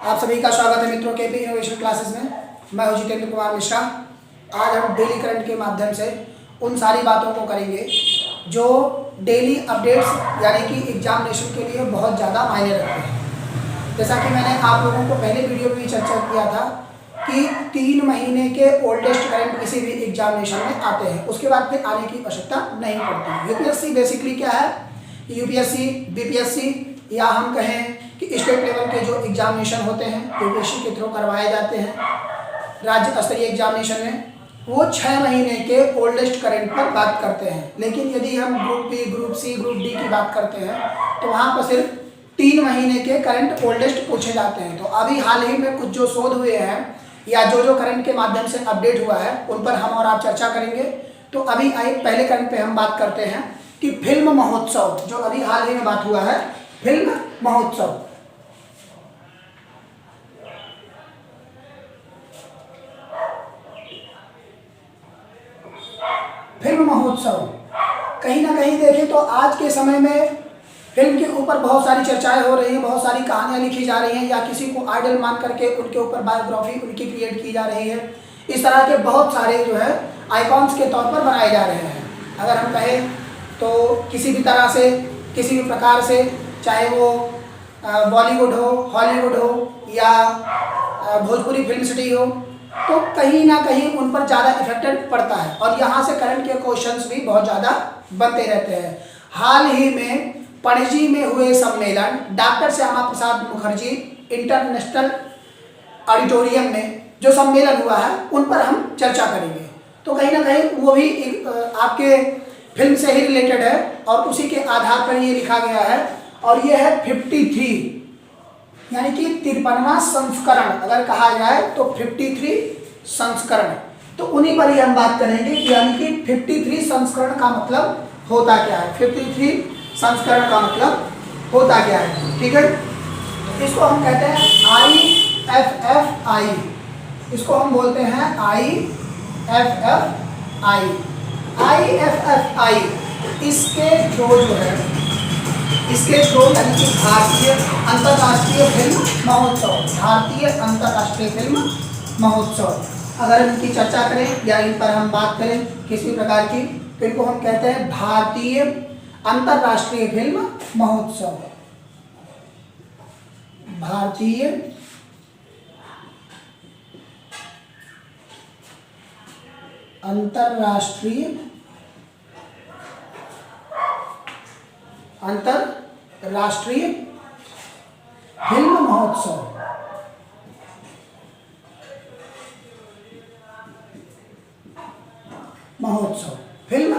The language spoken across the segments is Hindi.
आप सभी का स्वागत है मित्रों केपी इनोवेशन क्लासेस में। मैं हूं जितेंद्र कुमार मिश्रा। आज हम डेली करंट के माध्यम से उन सारी बातों को करेंगे जो डेली अपडेट्स यानी कि एग्जामिनेशन के लिए बहुत ज़्यादा मायने रखते हैं। जैसा कि मैंने आप लोगों को पहले वीडियो में भी चर्चा किया था कि 3 महीने के ओल्डेस्ट करंट किसी भी एग्जामिनेशन में आते हैं, उसके बाद फिर आने की आवश्यकता नहीं पड़ती। यूपीएससी बेसिकली क्या है, यूपीएससी बीपीएससी या हम कहें कि स्टेट लेवल के जो एग्जामिनेशन होते हैं यूपीएससी के थ्रू करवाए जाते हैं राज्य स्तरीय एग्जामिनेशन में, वो 6 महीने के ओल्डेस्ट करंट पर बात करते हैं। लेकिन यदि हम group B, group C, group D की बात करते हैं तो वहाँ पर सिर्फ 3 महीने के करंट ओल्डेस्ट पूछे जाते हैं। तो अभी हाल ही में कुछ जो शोध हुए हैं या जो करंट के माध्यम से अपडेट हुआ है उन पर हम और आप चर्चा करेंगे। तो अभी आइए पहले करंट पे हम बात करते हैं कि फिल्म महोत्सव, जो अभी हाल ही में बात हुआ है, फिल्म महोत्सव। फिल्म महोत्सव कहीं ना कहीं देखें तो आज के समय में फिल्म के ऊपर बहुत सारी चर्चाएं हो रही हैं, बहुत सारी कहानियां लिखी जा रही हैं या किसी को आइडल मान करके उनके ऊपर बायोग्राफी उनकी क्रिएट की जा रही है। इस तरह के बहुत सारे जो है आइकॉन्स के तौर पर बनाए जा रहे हैं। अगर हम कहें तो किसी भी तरह से, किसी भी प्रकार से, चाहे वो बॉलीवुड हो, हॉलीवुड हो या भोजपुरी फिल्म सिटी हो, तो कहीं ना कहीं उन पर ज़्यादा इफेक्टेड पड़ता है और यहाँ से करंट के क्वेश्चंस भी बहुत ज़्यादा बनते रहते हैं। हाल ही में पणजी में हुए सम्मेलन doctor Shyama Prasad Mukherjee international auditorium में जो सम्मेलन हुआ है उन पर हम चर्चा करेंगे। तो कहीं ना कहीं वो भी आपके फिल्म से ही रिलेटेड है और उसी के आधार पर ये लिखा गया है और ये है 53 यानी कि 53वां संस्करण अगर कहा जाए तो 53 संस्करण। तो उन्हीं पर ही हम बात करेंगे कि यानी कि 53 संस्करण का मतलब होता क्या है, 53 संस्करण का मतलब होता क्या है। ठीक है, इसको हम कहते हैं IFFI, इसको हम बोलते हैं IFFI। इसके थ्रू जो है, इसके थ्रू यानी कि भारतीय अंतर्राष्ट्रीय फिल्म महोत्सव, भारतीय अंतर्राष्ट्रीय फिल्म महोत्सव, अगर इनकी चर्चा करें या इन पर हम बात करें किसी प्रकार की, तो इनको हम कहते हैं भारतीय अंतर्राष्ट्रीय फिल्म महोत्सव। भारतीय अंतर्राष्ट्रीय फिल्म महोत्सव। फिल्म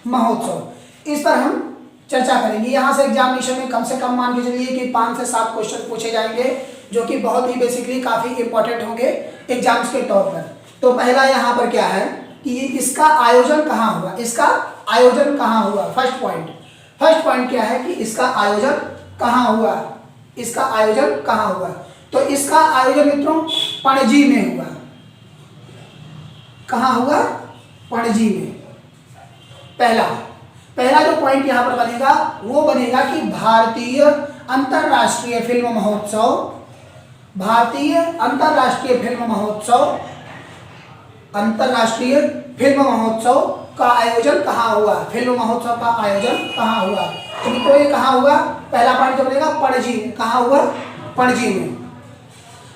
महोत्सव, इस पर हम चर्चा करेंगे। यहाँ से एग्जामिनेशन में कम से कम मान के चलिए कि 5 से 7 क्वेश्चन पूछे जाएंगे जो कि बहुत ही बेसिकली काफ़ी इंपॉर्टेंट होंगे एग्जाम्स के तौर पर। तो पहला यहाँ पर क्या है कि इसका आयोजन कहाँ हुआ, इसका आयोजन कहाँ हुआ। फर्स्ट पॉइंट क्या है कि इसका आयोजन कहाँ हुआ, इसका आयोजन कहाँ हुआ। तो इसका आयोजन मित्रों पणजी में हुआ। कहाँ हुआ? पणजी में। पहला जो पॉइंट यहाँ पर बनेगा वो बनेगा कि भारतीय अंतर्राष्ट्रीय फिल्म महोत्सव, भारतीय अंतर्राष्ट्रीय फिल्म महोत्सव, अंतर्राष्ट्रीय फिल्म महोत्सव का आयोजन कहाँ हुआ, फिल्म महोत्सव का आयोजन कहाँ हुआ। तो ये कहाँ हुआ, पहला पॉइंट जो बनेगा पणजी में। कहाँ हुआ? पणजी में।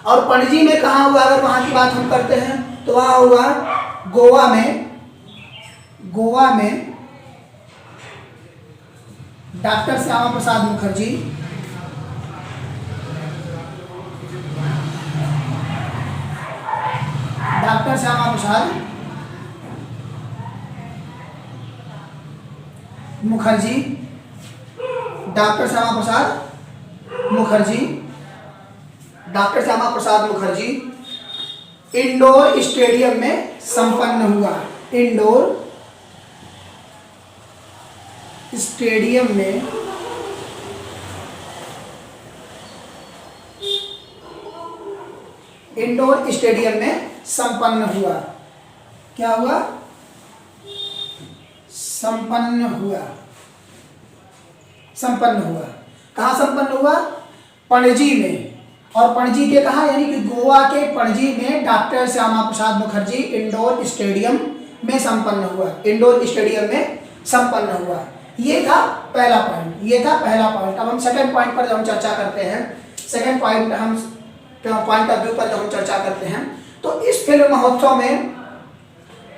और पणजी में कहाँ हुआ अगर वहाँ की बात हम करते हैं तो वहाँ हुआ गोवा में doctor Shyama Prasad Mukherjee doctor Shyama Prasad Mukherjee indoor stadium में संपन्न हुआ। इंडोर स्टेडियम में संपन्न हुआ। क्या हुआ? संपन्न हुआ। कहाँ संपन्न हुआ? पणजी में। और पणजी के कहा, यानी कि गोवा के पणजी में doctor Shyama Prasad Mukherjee indoor stadium में संपन्न हुआ, इंडोर स्टेडियम में संपन्न हुआ। ये था पहला पॉइंट, ये था पहला पॉइंट। अब हम सेकंड पॉइंट पर जब हम चर्चा करते हैं, सेकंड पॉइंट हम पॉइंट ऑफ व्यू पर जब हम चर्चा करते हैं, तो इस फिल्म महोत्सव में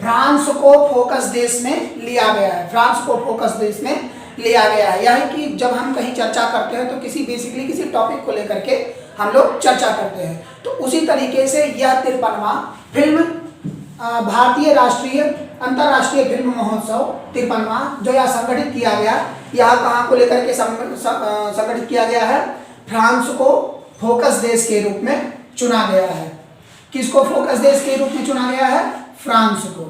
फ्रांस को फोकस देश में लिया गया है, फ्रांस को फोकस देश में लिया गया है। यानी कि जब हम कहीं चर्चा करते हैं तो किसी बेसिकली किसी टॉपिक को लेकर के हम लोग चर्चा करते हैं, तो उसी तरीके से यह 53वां फिल्म भारतीय राष्ट्रीय अंतर्राष्ट्रीय फिल्म महोत्सव 53वां जो यह संगठित किया गया, यह कहाँ को लेकर के संगठित किया गया है, फ्रांस को फोकस देश के रूप में चुना गया है। किसको फोकस देश के रूप में चुना गया है? फ्रांस को,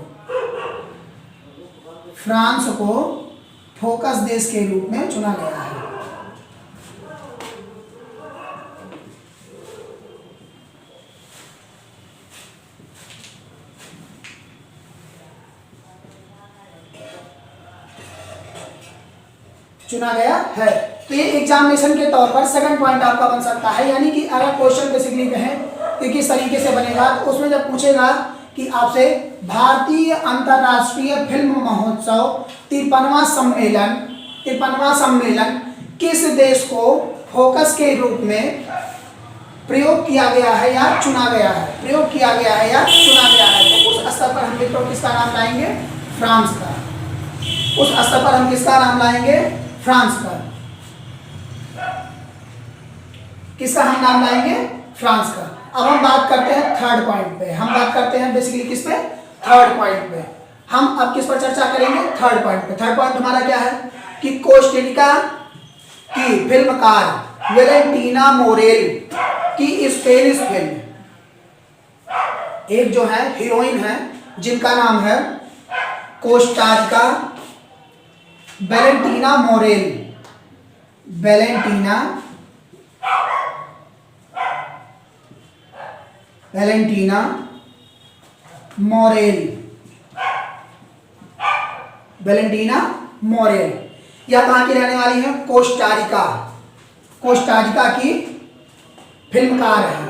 फ्रांस को फोकस देश के रूप में चुना गया है। चुना गया है। तो ये एग्जामिनेशन के तौर पर सेकंड पॉइंट आपका बन सकता है। यानी कि अगर क्वेश्चन बेसिकली कहें कि किस तरीके से बनेगा, तो उसमें जब पूछेगा कि आपसे भारतीय अंतर्राष्ट्रीय फिल्म महोत्सव 53वां सम्मेलन किस देश को फोकस के रूप में प्रयोग किया गया है या चुना गया है, प्रयोग किया गया है या चुना गया है, तो उस स्तर पर हम मित्रों किसका नाम लाएंगे? फ्रांस का। उस स्तर पर हम किसका नाम लाएंगे? फ्रांस का। किसका हम नाम लाएंगे? फ्रांस का। अब हम बात करते हैं थर्ड पॉइंट पे, हम बात करते हैं बेसिकली किस पे? थर्ड पॉइंट पे। हम अब किस पर चर्चा करेंगे? थर्ड पॉइंट पे। थर्ड पॉइंट हमारा क्या है कि कोस्टारिका की फिल्मकार वेलेंटीना मोरेल की स्पेनिश फिल्म, एक जो है हीरोइन है जिनका नाम है Costa Rica Valentina Morel, Valentina Morel, Valentina Morel. यह कहाँ की रहने वाली है? कोस्टारिका, कोस्टारिका की फिल्मकार है।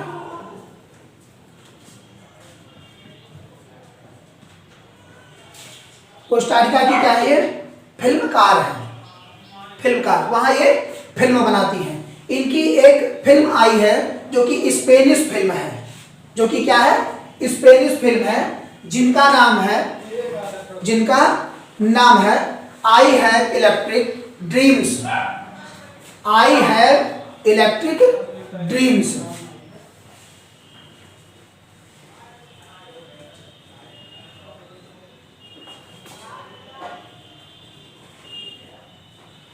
कोस्टारिका की क्या है? ये फिल्मकार है, फिल्मकार, वहां ये फिल्म बनाती हैं। इनकी एक फिल्म आई है जो कि स्पेनिश फिल्म है, जो कि क्या है? स्पेनिश फिल्म है, जिनका नाम है I have electric dreams, I have electric dreams.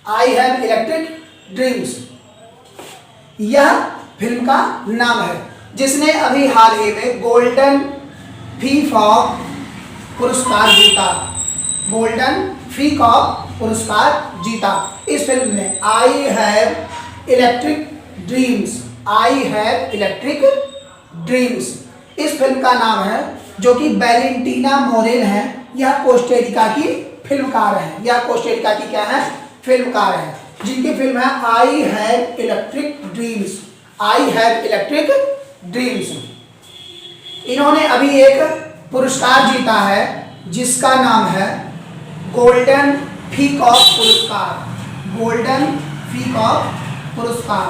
I have electric dreams, यह फिल्म का नाम है, जिसने अभी हाल ही में गोल्डन पीकॉक पुरस्कार जीता, गोल्डन पीकॉक पुरस्कार जीता। इस फिल्म में I have electric dreams, I have electric dreams इस फिल्म का नाम है, जो कि वेलेंटीना मोरेल है। यह कोस्टारिका की फिल्मकार है, यह कोस्टारिका की क्या है? फिल्मकार है, जिनकी फिल्म है I have electric dreams, I have electric dreams. इन्होंने अभी एक पुरस्कार जीता है जिसका नाम है गोल्डन पीकॉक पुरस्कार, गोल्डन पीकॉक पुरस्कार,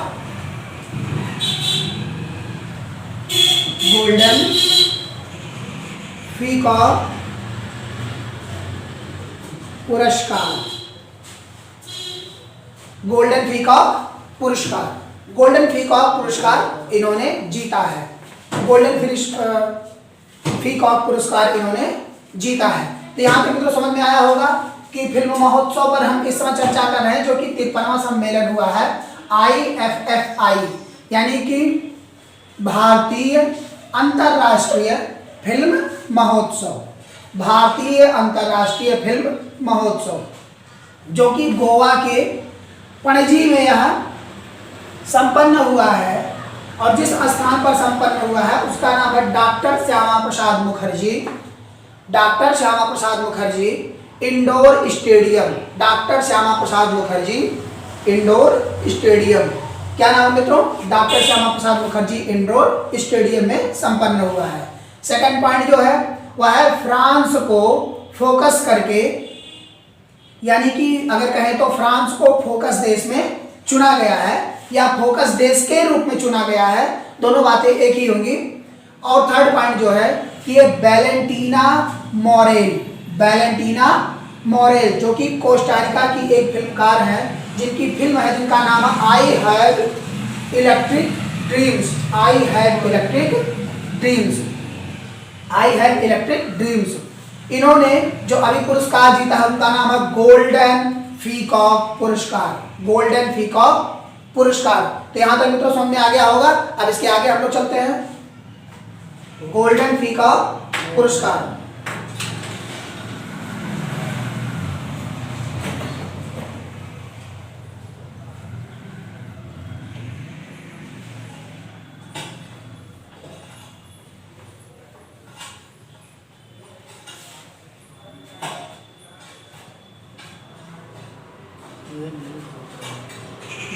गोल्डन पीकॉक पुरस्कार, गोल्डन पीकॉक पुरस्कार, गोल्डन पीकॉक पुरस्कार इन्होंने जीता है, गोल्डन पीकॉक पुरस्कार इन्होंने जीता है। तो यहाँ पे मित्रों समझ में आया होगा कि फिल्म महोत्सव पर हम इस समय चर्चा कर रहे हैं, जो कि 53वां सम्मेलन हुआ है IFFI, यानी कि भारतीय अंतर्राष्ट्रीय फिल्म महोत्सव, भारतीय अंतर्राष्ट्रीय फिल्म महोत्सव, जो कि गोवा के पणजी में यह संपन्न हुआ है। और जिस स्थान पर संपन्न हुआ है उसका नाम है doctor Shyama Prasad Mukherjee, doctor Shyama Prasad Mukherjee indoor stadium, doctor Shyama Prasad Mukherjee indoor stadium क्या नाम है मित्रों? Doctor Shyama Prasad Mukherjee indoor stadium में संपन्न हुआ है। सेकंड पॉइंट जो है वह है फ्रांस को फोकस करके, यानी कि अगर कहें तो फ्रांस को फोकस देश में चुना गया है या फोकस देश के रूप में चुना गया है, दोनों बातें एक ही होंगी। और थर्ड पॉइंट जो है कि ये वैलेंटीना मोरेल जो कि कोस्टारिका की एक फिल्मकार है, जिनकी फिल्म है जिनका नाम है आई हैव इलेक्ट्रिक ड्रीम्स। इन्होंने जो अभी पुरस्कार जीता है उनका नाम है गोल्डन पीकॉक पुरस्कार। तो यहां तक मित्रों समझ में आ गया होगा। अब इसके आगे हम लोग चलते हैं। गोल्डन पीकॉक पुरस्कार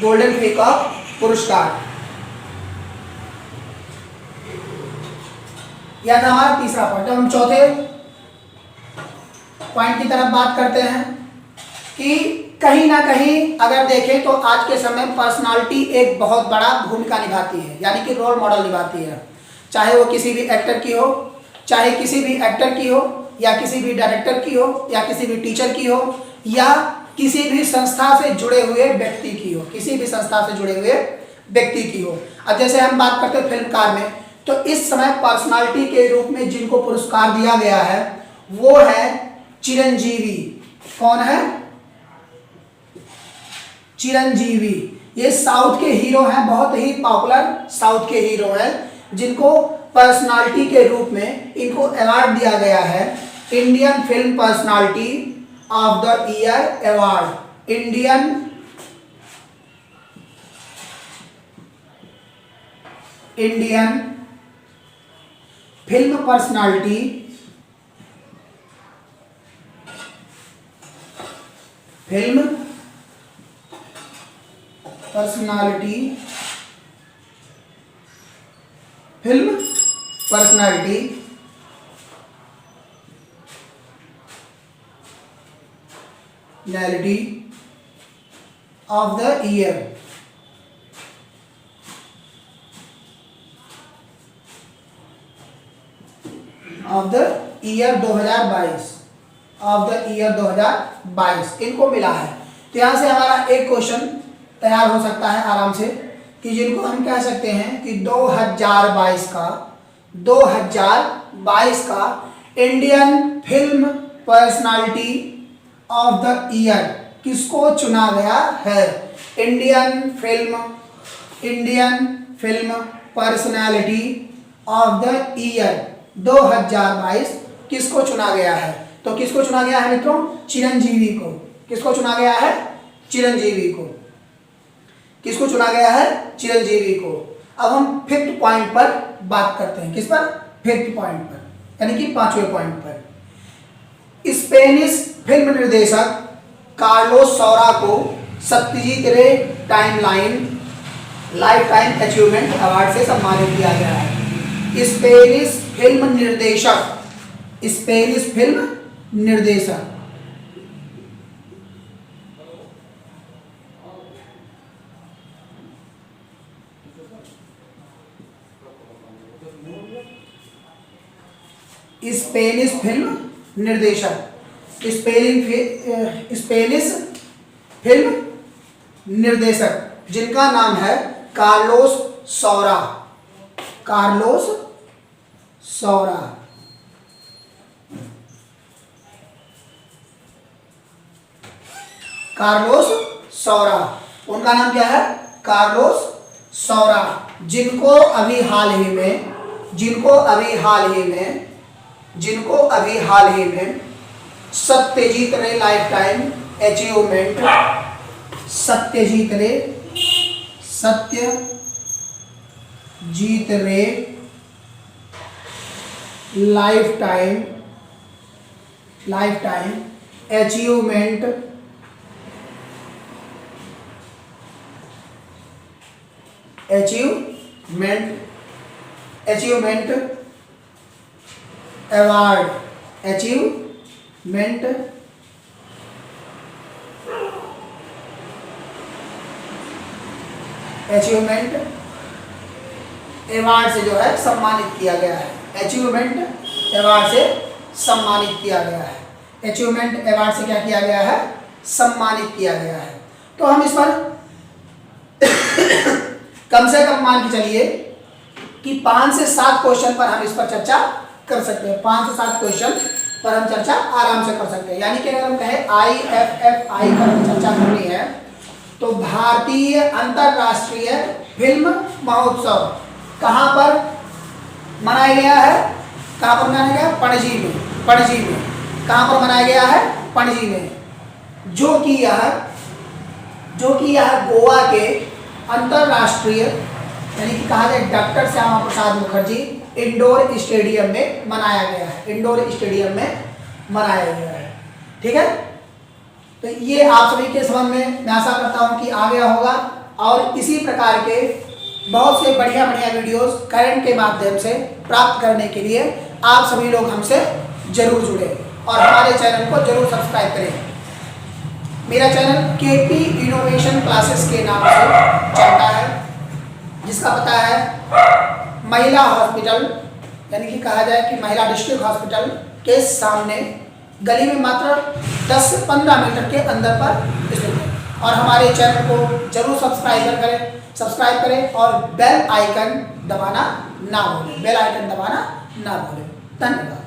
गोल्डन पीकॉक पुरस्कार यह था हमारा तीसरा पॉइंट। हम चौथे पॉइंट की तरफ बात करते हैं कि कहीं ना कहीं अगर देखें तो आज के समय में पर्सनालिटी एक बहुत बड़ा भूमिका निभाती है, यानी कि रोल मॉडल निभाती है। चाहे वो किसी भी एक्टर की हो, चाहे किसी भी एक्टर की हो, या किसी भी डायरेक्टर की हो, या किसी भी टीचर की हो, या किसी भी संस्था से जुड़े हुए व्यक्ति की हो, अब जैसे हम बात करते हैं फिल्मकार में, तो इस समय पर्सनालिटी के रूप में जिनको पुरस्कार दिया गया है वो है चिरंजीवी। कौन है? चिरंजीवी। ये साउथ के हीरो हैं, बहुत ही पॉपुलर साउथ के हीरो हैं, जिनको पर्सनालिटी के रूप में इनको अवार्ड दिया गया है Indian film personality of the year award. Indian film personality of the year of the year 2022 इनको मिला है। तो यहाँ से हमारा एक क्वेश्चन तैयार हो सकता है आराम से कि जिनको हम कह सकते हैं कि 2022 का Indian film personality of the year किसको चुना गया है? Indian film personality of the year 2022 किसको चुना गया है? तो किसको चुना गया है मित्रों? चिरंजीवी को। किसको चुना गया है? चिरंजीवी को। किसको चुना गया है? चिरंजीवी को। अब हम फिफ्थ पॉइंट पर बात करते हैं। किस पर? फिफ्थ पॉइंट पर, यानी कि पांचवें पॉइंट पर। स्पेनिश फिल्म निर्देशक कार्लोस सौरा को सत्यजीत रे लाइफ टाइम अचीवमेंट अवार्ड से सम्मानित किया गया है। स्पेनिश फिल्म निर्देशक जिनका नाम है कार्लोस सौरा। उनका नाम क्या है? कार्लोस सौरा, जिनको अभी हाल ही में सत्यजीत रे life time achievement life time achievement achievement award, achievement award से जो है सम्मानित किया गया है। अचीवमेंट अवार्ड से सम्मानित किया गया है। अचीवमेंट अवार्ड से क्या किया गया है? सम्मानित किया गया है। तो हम इस पर कम से कम मान के चलिए कि 5 से 7 क्वेश्चन पर हम इस पर चर्चा कर सकते हैं। 5 से 7 क्वेश्चन पर हम चर्चा आराम से कर सकते हैं। यानी कि अगर हम कहें IFFI पर हम चर्चा करनी है तो भारतीय अंतरराष्ट्रीय फिल्म महोत्सव कहाँ पर मनाया गया है? कहाँ पर मनाया गया? पणजी में। पणजी में कहाँ पर मनाया गया है? पणजी में। जो कि यह गोवा के अंतरराष्ट्रीय यानी कि कहा जाए doctor Shyama Prasad Mukherjee indoor stadium में मनाया गया है। इंडोर स्टेडियम में मनाया गया है। ठीक है, तो ये आप सभी के समझ में मैं आशा करता हूं कि आ गया होगा। और इसी प्रकार के बहुत से बढ़िया बढ़िया वीडियोस करंट के माध्यम से प्राप्त करने के लिए आप सभी लोग हमसे जरूर जुड़े और हमारे चैनल को जरूर सब्सक्राइब करें। मेरा चैनल KP इनोवेशन क्लासेस के नाम से चलता है, जिसका पता है महिला हॉस्पिटल यानी कि कहा जाए कि महिला डिस्ट्रिक्ट हॉस्पिटल के सामने गली में मात्र 10 से 15 मीटर के अंदर पर स्थित है। और हमारे चैनल को जरूर सब्सक्राइब करें और बेल आइकन दबाना ना भूलें। बेल आइकन दबाना ना भूलें। धन्यवाद।